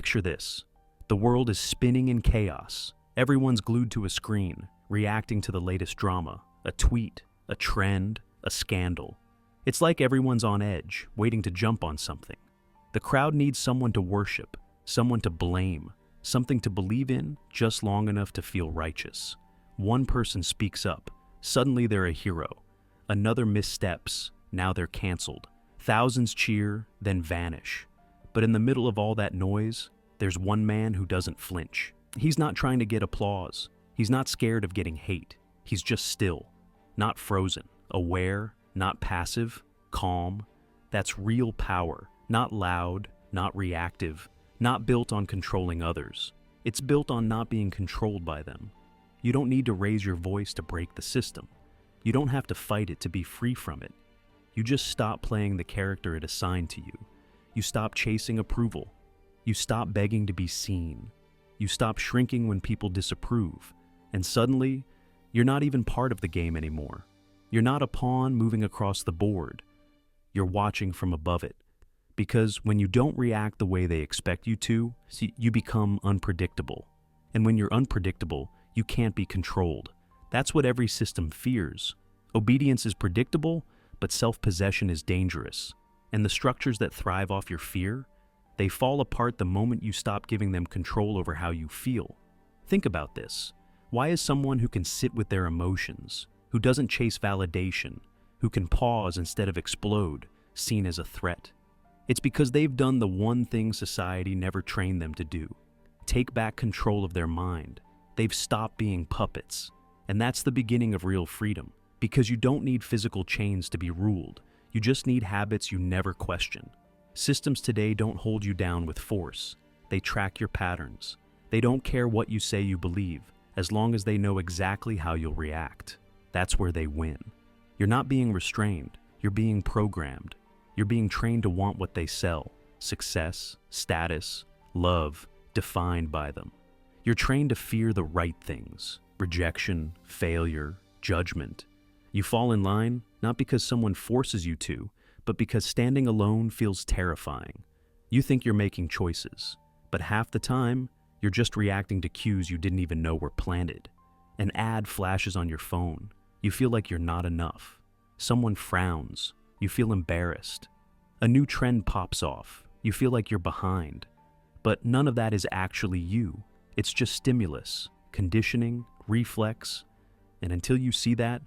Picture this. The world is spinning in chaos. Everyone's glued to a screen, reacting to the latest drama, a tweet, a trend, a scandal. It's like everyone's on edge, waiting to jump on something. The crowd needs someone to worship, someone to blame, something to believe in just long enough to feel righteous. One person speaks up. Suddenly they're a hero. Another missteps. Now they're canceled. Thousands cheer, then vanish. But in the middle of all that noise, there's one man who doesn't flinch. He's not trying to get applause. He's not scared of getting hate. He's just still, not frozen, aware, not passive, calm. That's real power, not loud, not reactive, not built on controlling others. It's built on not being controlled by them. You don't need to raise your voice to break the system. You don't have to fight it to be free from it. You just stop playing the character it assigned to you. You stop chasing approval. You stop begging to be seen. You stop shrinking when people disapprove. And suddenly, you're not even part of the game anymore. You're not a pawn moving across the board. You're watching from above it. Because when you don't react the way they expect you to, you become unpredictable. And when you're unpredictable, you can't be controlled. That's what every system fears. Obedience is predictable, but self-possession is dangerous. And the structures that thrive off your fear, they fall apart the moment you stop giving them control over how you feel. Think about this. Why is someone who can sit with their emotions, who doesn't chase validation, who can pause instead of explode, seen as a threat? It's because they've done the one thing society never trained them to do. Take back control of their mind. They've stopped being puppets. And that's the beginning of real freedom, because you don't need physical chains to be ruled. You just need habits you never question. Systems today don't hold you down with force. They track your patterns. They don't care what you say you believe, as long as they know exactly how you'll react. That's where they win. You're not being restrained. You're being programmed. You're being trained to want what they sell: success, status, love, defined by them. You're trained to fear the right things: rejection, failure, judgment. You fall in line not because someone forces you to, but because standing alone feels terrifying. You think you're making choices, but half the time, you're just reacting to cues you didn't even know were planted. An ad flashes on your phone. You feel like you're not enough. Someone frowns. You feel embarrassed. A new trend pops off. You feel like you're behind. But none of that is actually you. It's just stimulus, conditioning, reflex. And until you see that,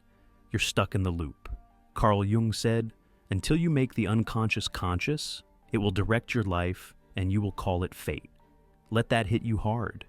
you're stuck in the loop. Carl Jung said, "Until you make the unconscious conscious, it will direct your life and you will call it fate." Let that hit you hard.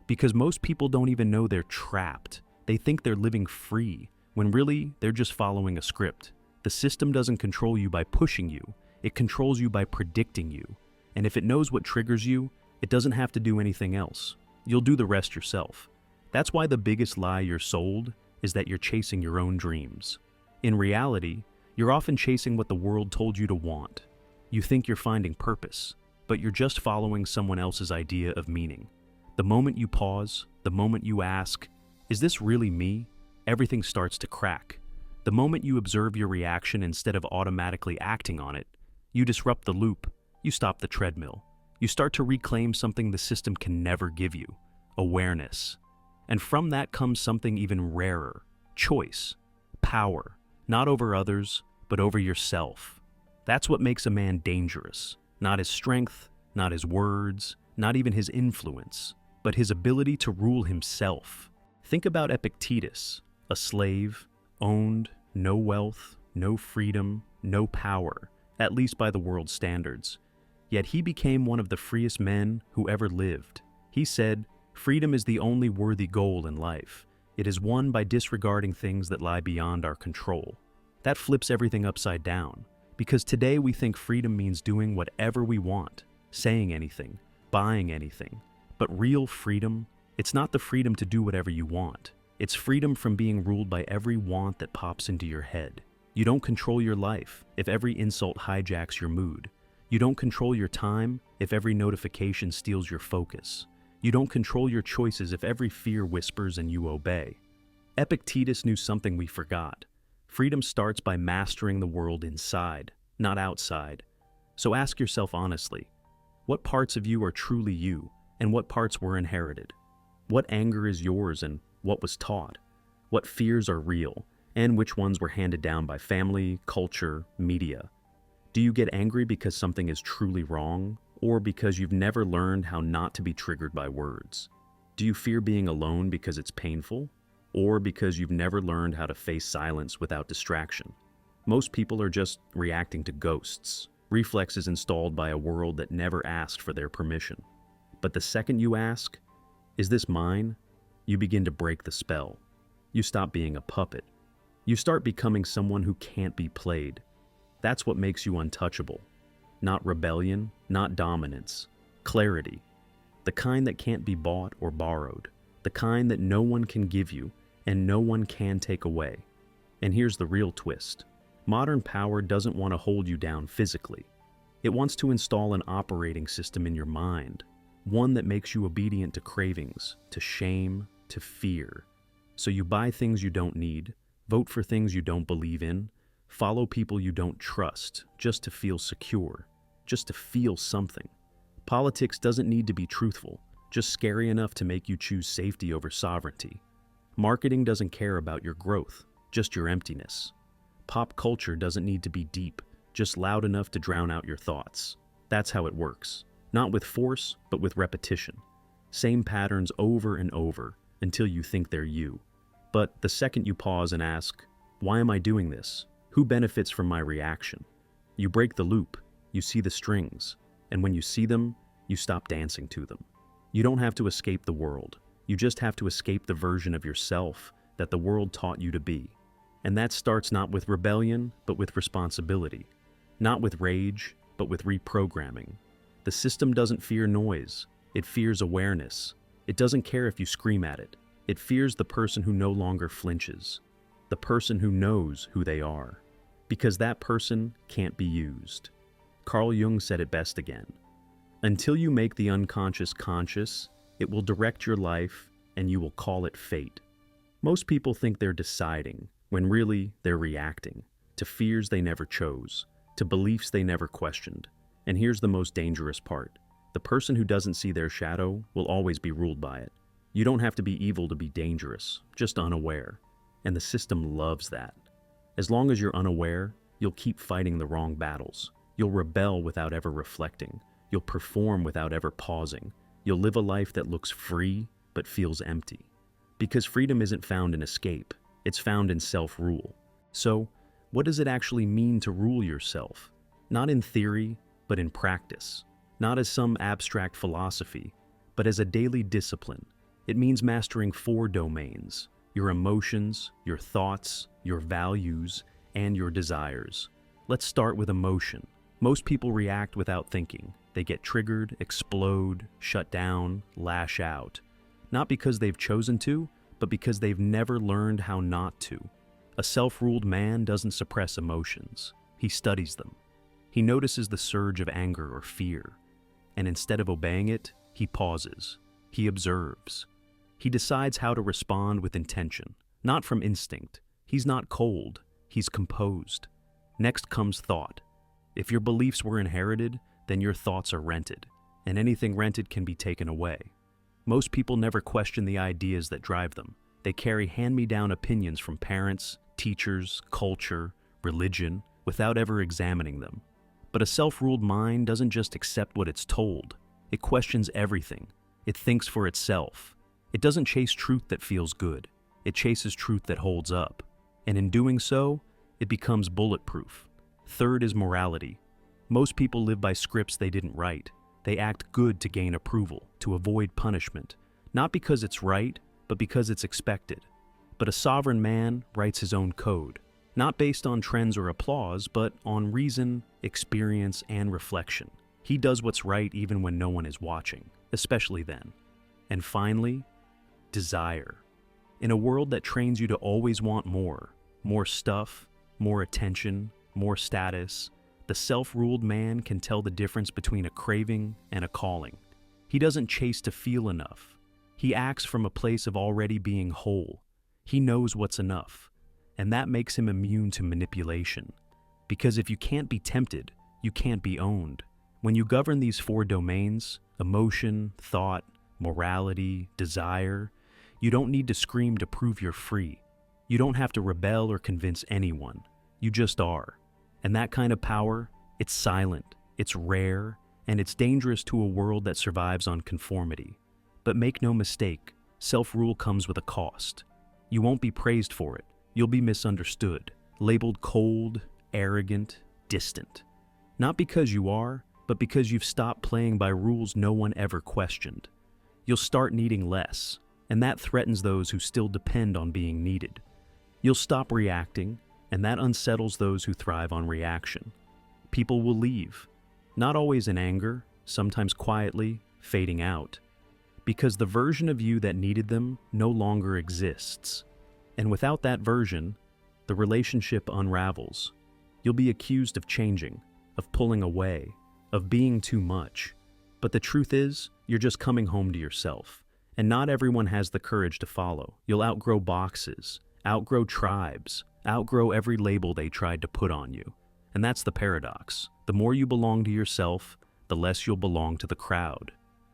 Because most people don't even know they're trapped. They think they're living free, when really they're just following a script. The system doesn't control you by pushing you. It controls you by predicting you. And if it knows what triggers you, it doesn't have to do anything else. You'll do the rest yourself. That's why the biggest lie you're sold is that you're chasing your own dreams. In reality, you're often chasing what the world told you to want. You think you're finding purpose, but you're just following someone else's idea of meaning. The moment you pause, the moment you ask, "Is this really me?" everything starts to crack. The moment you observe your reaction instead of automatically acting on it, you disrupt the loop, you stop the treadmill. You start to reclaim something the system can never give you: awareness. And from that comes something even rarer: choice, power, not over others, but over yourself. That's what makes a man dangerous. Not his strength, not his words, not even his influence, but his ability to rule himself. Think about Epictetus, a slave, owned, no wealth, no freedom, no power, at least by the world's standards. Yet he became one of the freest men who ever lived. He said, "Freedom is the only worthy goal in life. It is won by disregarding things that lie beyond our control." That flips everything upside down, because today we think freedom means doing whatever we want, saying anything, buying anything. But real freedom, it's not the freedom to do whatever you want. It's freedom from being ruled by every want that pops into your head. You don't control your life if every insult hijacks your mood. You don't control your time if every notification steals your focus. You don't control your choices if every fear whispers and you obey. Epictetus knew something we forgot. Freedom starts by mastering the world inside, not outside. So ask yourself honestly, What parts of you are truly you, and what parts were inherited? What anger is yours and what was taught? What fears are real, and which ones were handed down by family, culture, media? Do you get angry because something is truly wrong, or because you've never learned how not to be triggered by words? Do you fear being alone because it's painful, or because you've never learned how to face silence without distraction? Most people are just reacting to ghosts, reflexes installed by a world that never asked for their permission. But the second you ask, "Is this mine?" you begin to break the spell. You stop being a puppet. You start becoming someone who can't be played. That's what makes you untouchable. Not rebellion, not dominance. Clarity. The kind that can't be bought or borrowed. The kind that no one can give you and no one can take away. And here's the real twist. Modern power doesn't want to hold you down physically. It wants to install an operating system in your mind, one that makes you obedient to cravings, to shame, to fear. So you buy things you don't need, vote for things you don't believe in, follow people you don't trust just to feel secure, just to feel something. Politics doesn't need to be truthful, just scary enough to make you choose safety over sovereignty. Marketing doesn't care about your growth, just your emptiness. Pop culture doesn't need to be deep, just loud enough to drown out your thoughts. That's how it works. Not with force, but with repetition. Same patterns over and over until you think they're you. But the second you pause and ask, "Why am I doing this? Who benefits from my reaction?" You break the loop, you see the strings, and when you see them, you stop dancing to them. You don't have to escape the world. You just have to escape the version of yourself that the world taught you to be. And that starts not with rebellion, but with responsibility. Not with rage, but with reprogramming. The system doesn't fear noise. It fears awareness. It doesn't care if you scream at it. It fears the person who no longer flinches. The person who knows who they are. Because that person can't be used. Carl Jung said it best again. Until you make the unconscious conscious, it will direct your life and you will call it fate. Most people think they're deciding, when really they're reacting to fears they never chose, to beliefs they never questioned. And here's the most dangerous part. The person who doesn't see their shadow will always be ruled by it. You don't have to be evil to be dangerous, just unaware. And the system loves that. As long as you're unaware, you'll keep fighting the wrong battles. You'll rebel without ever reflecting. You'll perform without ever pausing. You'll live a life that looks free, but feels empty. Because freedom isn't found in escape. It's found in self-rule. So, what does it actually mean to rule yourself? Not in theory, but in practice. Not as some abstract philosophy, but as a daily discipline. It means mastering 4 domains: your emotions, your thoughts, your values, and your desires. Let's start with emotion. Most people react without thinking. They get triggered, explode, shut down, lash out. Not because they've chosen to, but because they've never learned how not to. A self-ruled man doesn't suppress emotions. He studies them. He notices the surge of anger or fear. And instead of obeying it, he pauses. He observes. He decides how to respond with intention, not from instinct. He's not cold. He's composed. Next comes thought. If your beliefs were inherited, then your thoughts are rented, and anything rented can be taken away. Most people never question the ideas that drive them. They carry hand-me-down opinions from parents, teachers, culture, religion, without ever examining them. But a self-ruled mind doesn't just accept what it's told. It questions everything. It thinks for itself. It doesn't chase truth that feels good. It chases truth that holds up. And in doing so, it becomes bulletproof. Third is morality. Most people live by scripts they didn't write. They act good to gain approval, to avoid punishment. Not because it's right, but because it's expected. But a sovereign man writes his own code. Not based on trends or applause, but on reason, experience, and reflection. He does what's right even when no one is watching, especially then. And finally, desire. In a world that trains you to always want more stuff, more attention, more status, the self-ruled man can tell the difference between a craving and a calling. He doesn't chase to feel enough. He acts from a place of already being whole. He knows what's enough. And that makes him immune to manipulation. Because if you can't be tempted, you can't be owned. When you govern these four domains, emotion, thought, morality, desire, you don't need to scream to prove you're free. You don't have to rebel or convince anyone. You just are. And that kind of power, it's silent, it's rare, and it's dangerous to a world that survives on conformity. But make no mistake, self-rule comes with a cost. You won't be praised for it. You'll be misunderstood, labeled cold, arrogant, distant. Not because you are, but because you've stopped playing by rules no one ever questioned. You'll start needing less, and that threatens those who still depend on being needed. You'll stop reacting, and that unsettles those who thrive on reaction. People will leave, not always in anger, sometimes quietly, fading out, because the version of you that needed them no longer exists. And without that version, the relationship unravels. You'll be accused of changing, of pulling away, of being too much. But the truth is, you're just coming home to yourself. And not everyone has the courage to follow. You'll outgrow boxes, outgrow tribes, outgrow every label they tried to put on you. And that's the paradox. The more you belong to yourself, the less you'll belong to the crowd.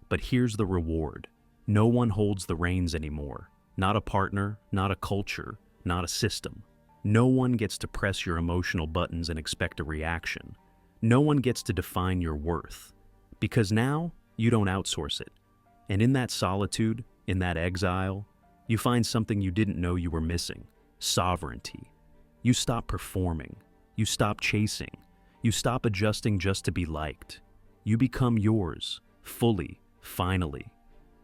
But here's the reward. No one holds the reins anymore. Not a partner, not a culture, not a system. No one gets to press your emotional buttons and expect a reaction. No one gets to define your worth. Because now, you don't outsource it. And in that solitude, in that exile, you find something you didn't know you were missing: sovereignty. You stop performing. You stop chasing. You stop adjusting just to be liked. You become yours, fully, finally.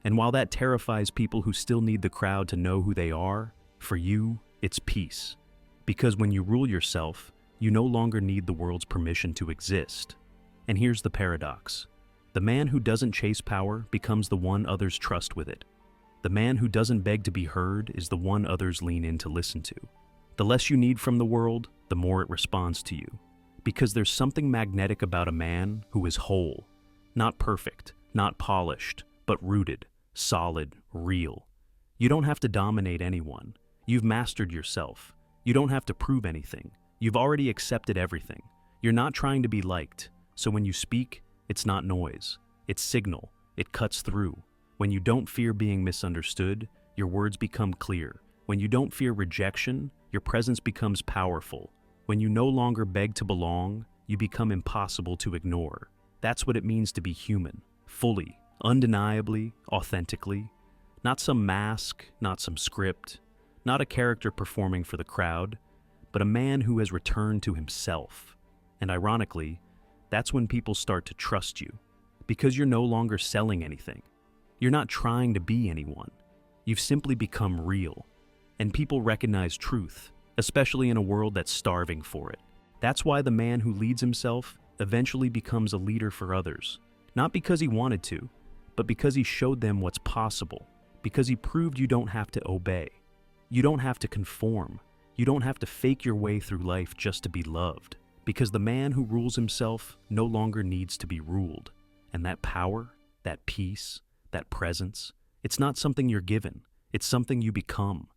And while that terrifies people who still need the crowd to know who they are, for you, it's peace. Because when you rule yourself, you no longer need the world's permission to exist. And here's the paradox. The man who doesn't chase power becomes the one others trust with it. The man who doesn't beg to be heard is the one others lean in to listen to. The less you need from the world, the more it responds to you. Because there's something magnetic about a man who is whole. Not perfect, not polished, but rooted, solid, real. You don't have to dominate anyone. You've mastered yourself. You don't have to prove anything. You've already accepted everything. You're not trying to be liked. So when you speak, it's not noise. It's signal. It cuts through. When you don't fear being misunderstood, your words become clear. When you don't fear rejection, your presence becomes powerful. When you no longer beg to belong, you become impossible to ignore. That's what it means to be human. Fully, undeniably, authentically. Not some mask, not some script, not a character performing for the crowd, but a man who has returned to himself. And ironically, that's when people start to trust you, because you're no longer selling anything. You're not trying to be anyone. You've simply become real. And people recognize truth, especially in a world that's starving for it. That's why the man who leads himself eventually becomes a leader for others. Not because he wanted to, but because he showed them what's possible. Because he proved you don't have to obey. You don't have to conform. You don't have to fake your way through life just to be loved. Because the man who rules himself no longer needs to be ruled. And that power, that peace, that presence, it's not something you're given. It's something you become.